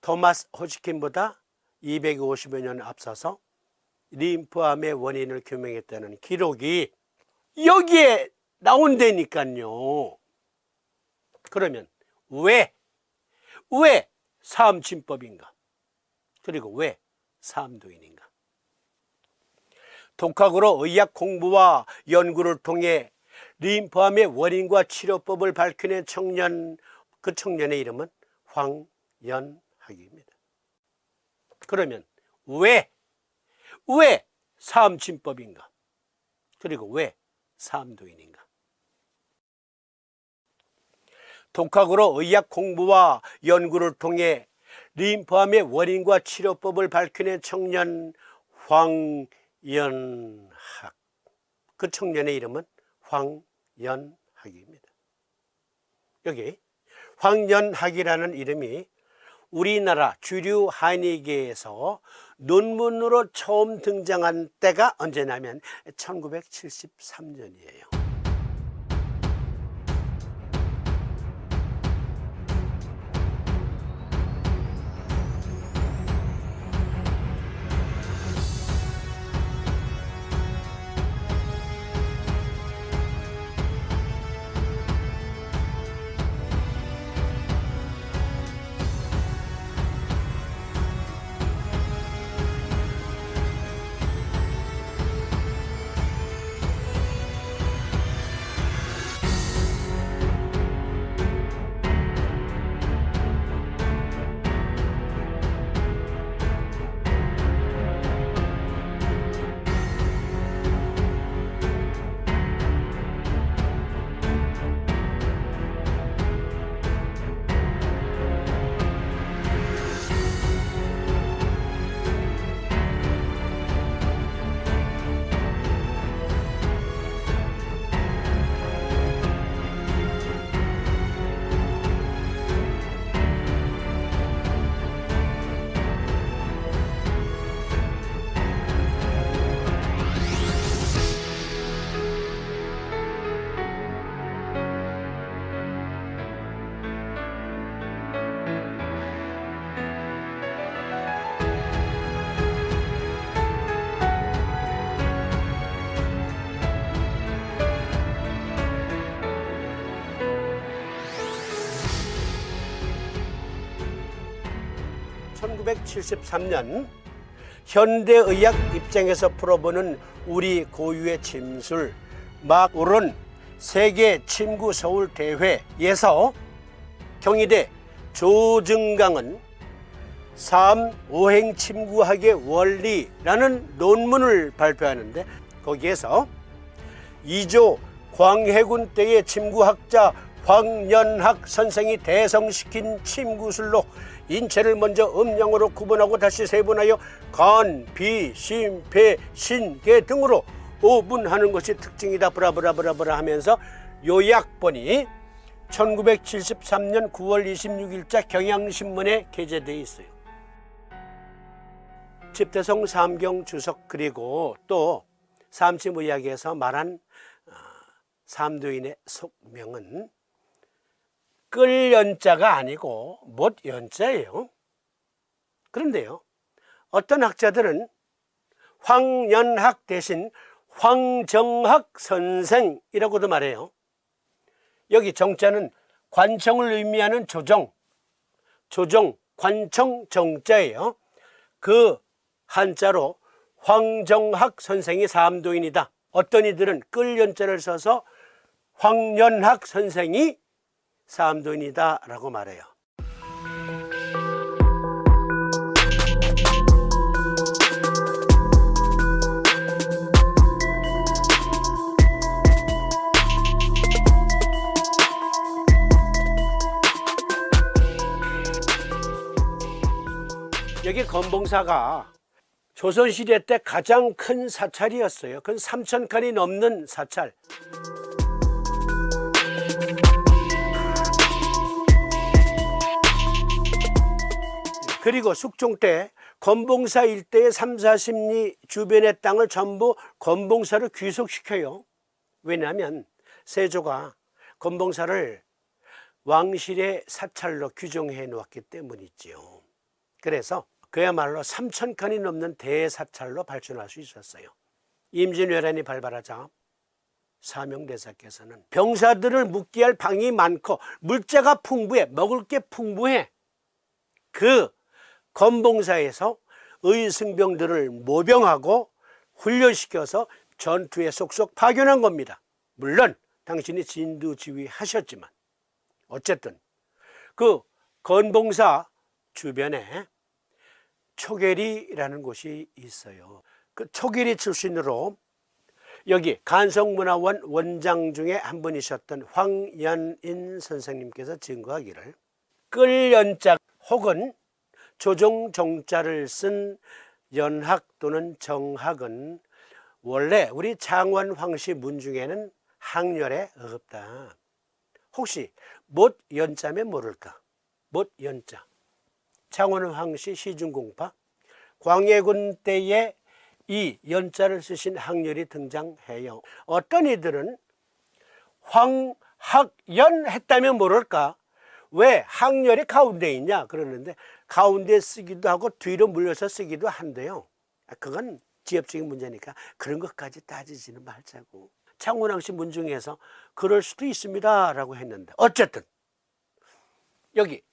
토마스 호지킨보다 250여 년 앞서서 림프암의 원인을 규명했다는 기록이 여기에 나온다니까요. 그러면 왜 사암침법인가? 그리고 왜 사암도인인가? 독학으로 의학 공부와 연구를 통해 림프암의 원인과 치료법을 밝혀낸 청년, 그 청년의 이름은 황연학입니다. 그러면 왜 사암침법인가? 그리고 왜 사암도인인가? 독학으로 의학 공부와 연구를 통해 림프암의 원인과 치료법을 밝혀낸 청년 황연학. 그 청년의 이름은 황연학입니다. 여기 황연학이라는 이름이 우리나라 주류 한의계에서 논문으로 처음 등장한 때가 언제냐면 1973년이에요. 1973년 현대의학 입장에서 풀어보는 우리 고유의 침술 막 오른 세계 침구 서울 대회에서 경희대 조증강은 사암 오행 침구학의 원리라는 논문을 발표하는데 거기에서 2조 광해군 때의 침구학자 황연학 선생이 대성시킨 침구술로 인체를 먼저 음양으로 구분하고 다시 세분하여 간, 비, 심, 폐, 신, 계 등으로 오분하는 것이 특징이다 브라브라브라브라 하면서 요약본이 1973년 9월 26일자 경향신문에 게재되어 있어요. 집대성 삼경 주석 그리고 또 사암침의학에서 말한 사암도인의 속명은 끌 연자가 아니고 못 연자예요. 그런데요, 어떤 학자들은 황연학 대신 황정학 선생이라고도 말해요. 여기 정자는 관청을 의미하는 조정, 관청 정자예요. 그 한자로 황정학 선생이 사암도인이다. 어떤 이들은 끌 연자를 써서 황연학 선생이 사암도인이다 라고 말해요. 여기 건봉사가 조선시대 때 가장 큰 사찰이었어요. 그건 3,000칸이 넘는 사찰. 그리고 숙종 때 건봉사 일대의 3, 40리 주변의 땅을 전부 건봉사로 귀속시켜요. 왜냐하면 세조가 건봉사를 왕실의 사찰로 규정해 놓았기 때문이지요. 그래서 그야말로 3,000칸이 넘는 대사찰로 발전할 수 있었어요. 임진왜란이 발발하자 사명대사께서는 병사들을 묵게 할 방이 많고 물자가 풍부해, 먹을 게 풍부해, 그 건봉사에서 의승병들을 모병하고 훈련시켜서 전투에 속속 파견한 겁니다. 물론 당신이 진두지휘하셨지만 어쨌든 그 건봉사 주변에 초계리라는 곳이 있어요. 그 초계리 출신으로 여기 간성문화원 원장 중에 한 분이셨던 황연인 선생님께서 증거하기를 끌연자 혹은 조종정자를 쓴 연학 또는 정학은 원래 우리 장원 황씨 문 중에는 학렬에 없다. 혹시 못 연자면 모를까? 못 연자. 장원 황씨 시중공파 광해군 때에 이 연자를 쓰신 학렬이 등장해요. 어떤 이들은 황학연 했다면 모를까? 왜 학렬이 가운데 있냐 그러는데 가운데 쓰기도 하고 뒤로 물려서 쓰기도 한데요. 그건 지엽적인 문제니까 그런 것까지 따지지는 말자고. 장원 황씨 문 중에서 그럴 수도 있습니다 라고 했는데 어쨌든 여기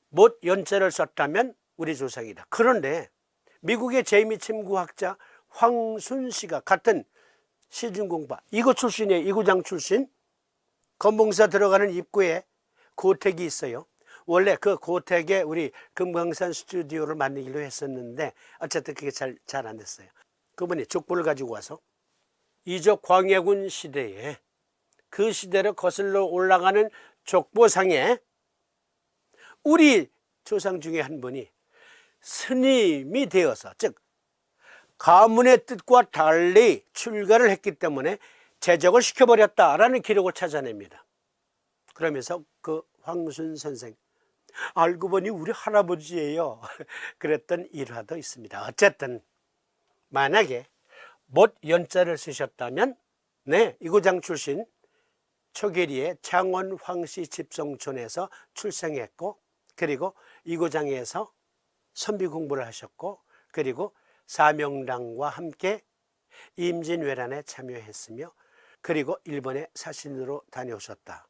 못 연자를 썼다면 우리 조상이다. 그런데 미국의 제이미 침구학자 황순 씨가 같은 시중공파 이곳 출신이에요. 이구장 출신. 건봉사 들어가는 입구에 고택이 있어요. 원래 그 고택에 우리 금강산 스튜디오를 만들기로 했었는데 어쨌든 그게 잘 안 됐어요. 그분이 족보를 가지고 와서 이조 광해군 시대에 그 시대로 거슬러 올라가는 족보상에 우리 조상 중에 한 분이 스님이 되어서, 즉 가문의 뜻과 달리 출가를 했기 때문에 제적을 시켜버렸다라는 기록을 찾아냅니다. 그러면서 그 황순 선생, 알고 보니 우리 할아버지예요 그랬던 일화도 있습니다. 어쨌든 만약에 못 연자를 쓰셨다면 이구장 출신 초계리의 장원 황씨 집성촌에서 출생했고, 그리고 이구장에서 선비 공부를 하셨고, 그리고 사명당과 함께 임진왜란에 참여했으며, 그리고 일본에 사신으로 다녀오셨다.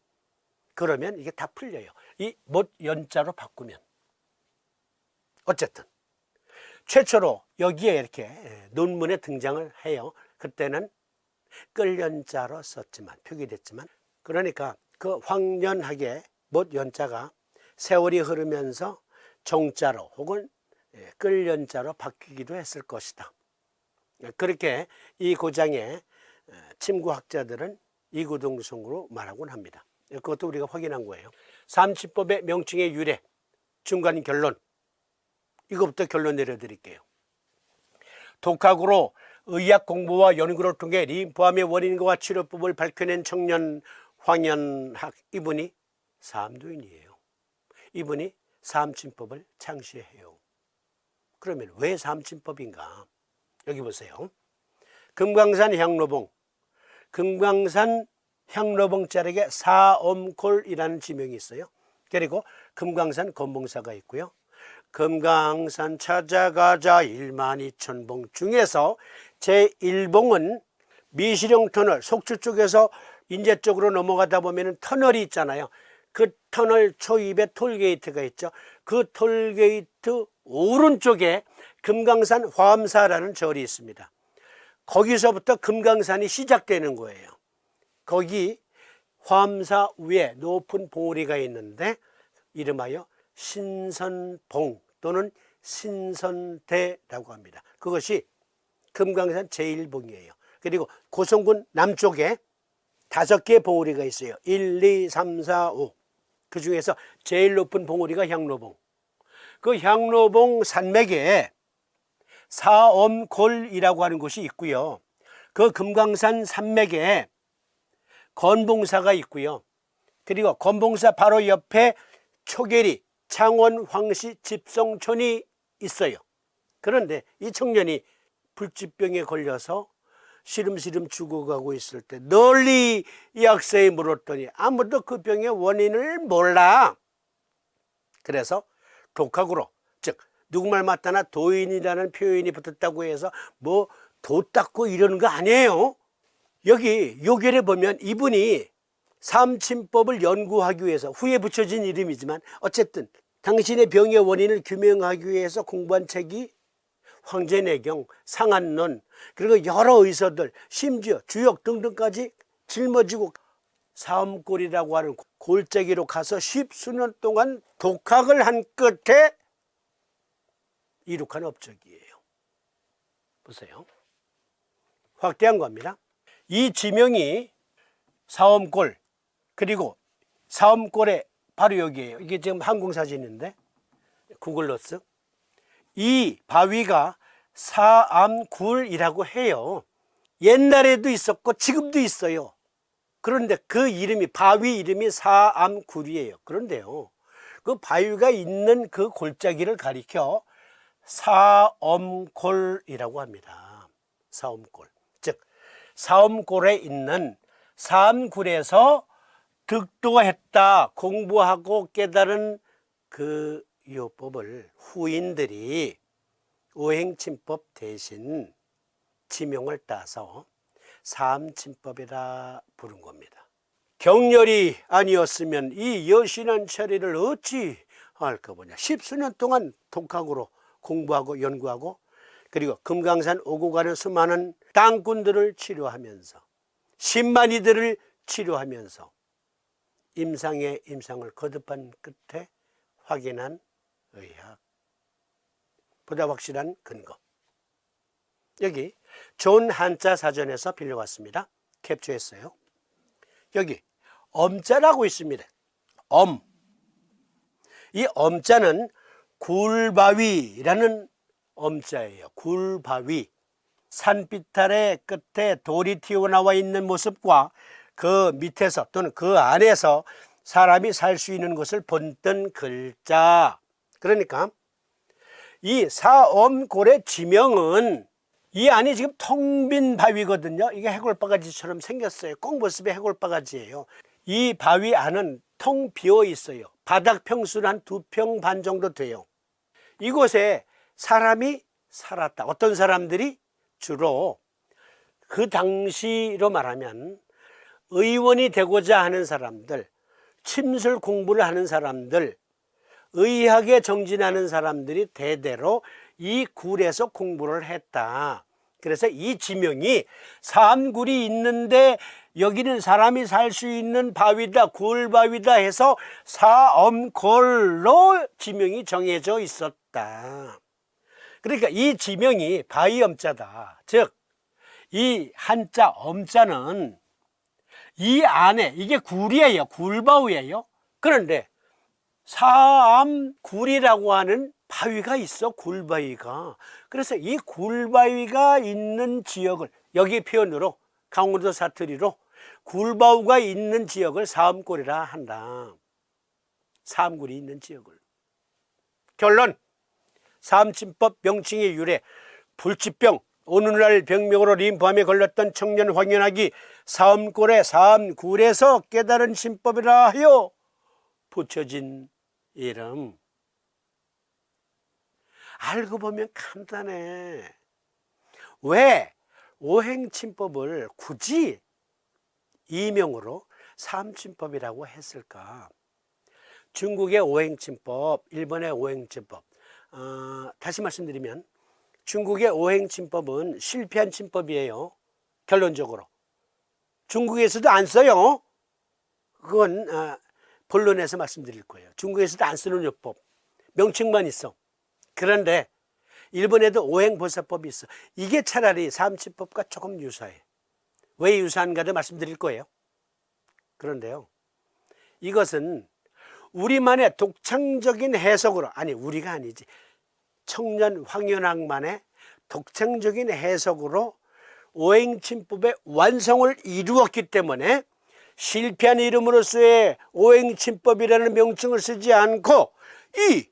그러면 이게 다 풀려요. 이 못 연자로 바꾸면. 어쨌든 최초로 여기에 이렇게 논문에 등장을 해요. 그때는 끌연자로 썼지만, 표기됐지만, 그러니까 그 황연하게 못 연자가 세월이 흐르면서 정자로 혹은 끌연자로 바뀌기도 했을 것이다. 그렇게 이 고장의 침구학자들은 이구동성으로 말하곤 합니다. 그것도 우리가 확인한 거예요. 삼치법의 명칭의 유래, 중간 결론, 이것부터 결론 내려드릴게요. 독학으로 의학 공부와 연구를 통해 림프암의 원인과 치료법을 밝혀낸 청년 황연학, 이분이 삼도인이에요. 이분이 삼침법을 창시해요. 그러면 왜 삼침법인가? 여기 보세요. 금강산 향로봉, 금강산 향로봉자락에 사엄골이라는 지명이 있어요. 그리고 금강산 건봉사가 있고요. 금강산 찾아가자 12,000봉 중에서 제1봉은 미시령 터널, 속초 쪽에서 인제 쪽으로 넘어가다 보면 터널이 있잖아요. 그 터널 초입에 톨게이트가 있죠. 그 톨게이트 오른쪽에 금강산 화엄사라는 절이 있습니다. 거기서부터 금강산이 시작되는 거예요. 거기 화엄사 위에 높은 봉우리가 있는데 이름하여 신선봉 또는 신선대라고 합니다. 그것이 금강산 제1봉이에요. 그리고 고성군 남쪽에 5개의 봉우리가 있어요. 1, 2, 3, 4, 5. 그 중에서 제일 높은 봉우리가 향로봉. 그 향로봉 산맥에 사엄골이라고 하는 곳이 있고요. 그 금강산 산맥에 건봉사가 있고요. 그리고 건봉사 바로 옆에 초계리 창원 황씨 집성촌이 있어요. 그런데 이 청년이 불치병에 걸려서 시름시름 죽어가고 있을 때 널리 약사에 물었더니 아무도 그 병의 원인을 몰라. 그래서 독학으로, 즉 누구말 맞다나 도인이라는 표현이 붙었다고 해서 뭐 도 닦고 이러는 거 아니에요. 여기 요결에 보면 이분이 삼침법을 연구하기 위해서 후에 붙여진 이름이지만 어쨌든 당신의 병의 원인을 규명하기 위해서 공부한 책이 황제내경, 상한론, 그리고 여러 의서들, 심지어 주역 등등까지 짊어지고 사음골이라고 하는 골짜기로 가서 십수년 동안 독학을 한 끝에 이룩한 업적이에요. 보세요. 확대한 겁니다. 이 지명이 사음골, 그리고 사음골에 바로 여기에요. 이게 지금 항공사진인데 구글러스. 이 바위가 사암굴이라고 해요. 옛날에도 있었고 지금도 있어요. 그런데 그 이름이, 바위 이름이 사암굴이에요. 그런데요, 그 바위가 있는 그 골짜기를 가리켜 사엄골이라고 합니다. 사엄골. 즉 사엄골에 있는 사암굴에서 득도했다, 공부하고 깨달은 그 요법을 후인들이 오행침법 대신 지명을 따서 사암침법이라 부른 겁니다. 경렬이 아니었으면 이 여신한 처리를 어찌 할까 보냐. 십수년 동안 독학으로 공부하고 연구하고, 그리고 금강산 오고 가는 수많은 땅꾼들을 치료하면서, 신만이들을 치료하면서 임상의 임상을 거듭한 끝에 확인한 의학, 보다 확실한 근거. 여기 좋은 한자 사전에서 빌려왔습니다. 캡처했어요. 여기 엄자라고 있습니다. 엄. 이 엄자는 굴바위라는 엄자예요. 굴바위. 산비탈의 끝에 돌이 튀어나와 있는 모습과 그 밑에서 또는 그 안에서 사람이 살 수 있는 것을 본뜬 글자. 그러니까 이 사엄골의 지명은 이 안이 지금 텅 빈 바위거든요. 이게 해골바가지처럼 생겼어요. 꼭 모습이 해골바가지예요. 이 바위 안은 텅 비어 있어요. 바닥 평수는 한 2평 반 정도 돼요. 이곳에 사람이 살았다. 어떤 사람들이? 주로 그 당시로 말하면 의원이 되고자 하는 사람들, 침술 공부를 하는 사람들, 의학에 정진하는 사람들이 대대로 이 굴에서 공부를 했다. 그래서 이 지명이 사암굴이 있는데 여기는 사람이 살 수 있는 바위다, 굴바위다 해서 사엄골로 지명이 정해져 있었다. 그러니까 이 지명이 바위엄자다. 즉 이 한자 엄자는 이 안에, 이게 굴이에요. 굴바위예요. 그런데 사암굴이라고 하는 바위가 있어. 굴바위가. 그래서 이 굴바위가 있는 지역을, 여기 표현으로 강원도 사투리로 굴바위가 있는 지역을 사암골이라 한다. 사암굴이 있는 지역을. 결론. 사암침법 명칭의 유래. 불치병, 오늘날 병명으로 림프암에 걸렸던 청년 황연학이 사암골의 사암굴에서 깨달은 침법이라 하여 붙여진 이름. 알고 보면 간단해. 왜 오행침법을 굳이 이명으로 사암침법이라고 했을까? 중국의 오행침법, 일본의 오행침법. 다시 말씀드리면 중국의 오행침법은 실패한 침법이에요. 결론적으로. 중국에서도 안 써요. 그건 본론에서 말씀드릴 거예요. 중국에서도 안 쓰는 요법. 명칭만 있어. 그런데 일본에도 오행보사법이 있어. 이게 차라리 사암침법과 조금 유사해. 왜 유사한가도 말씀드릴 거예요. 그런데요, 이것은 우리만의 독창적인 해석으로, 아니 우리가 아니지, 청년 황연학만의 독창적인 해석으로 오행침법의 완성을 이루었기 때문에 실패한 이름으로서의 오행침법이라는 명칭을 쓰지 않고 이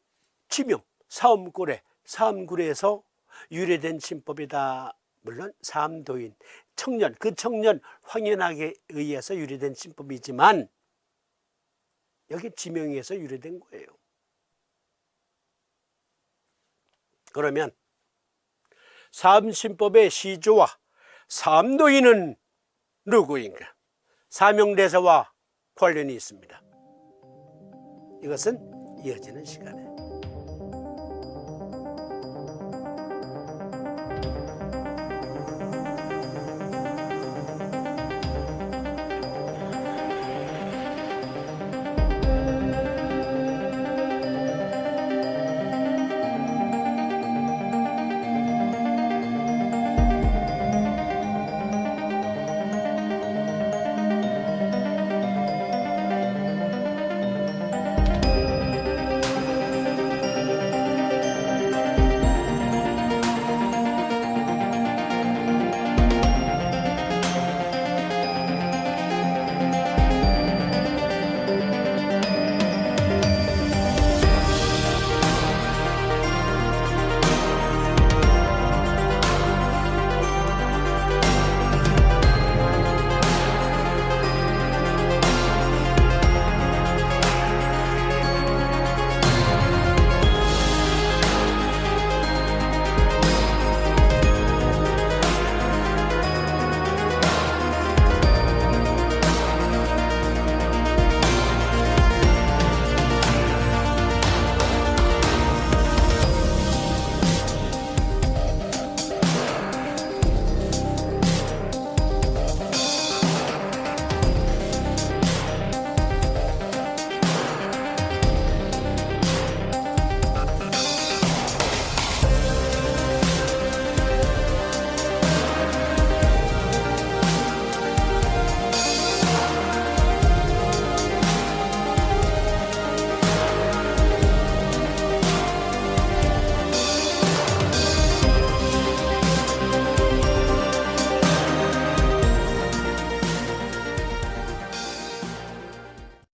지명 사암골에, 사암굴에서 유래된 침법이다. 물론 사암도인 청년, 그 청년 황연학에 의해서 유래된 침법이지만 여기 지명에서 유래된 거예요. 그러면 사업신법의 시조와 사업노인은 누구인가? 사명대사와 관련이 있습니다. 이것은 이어지는 시간에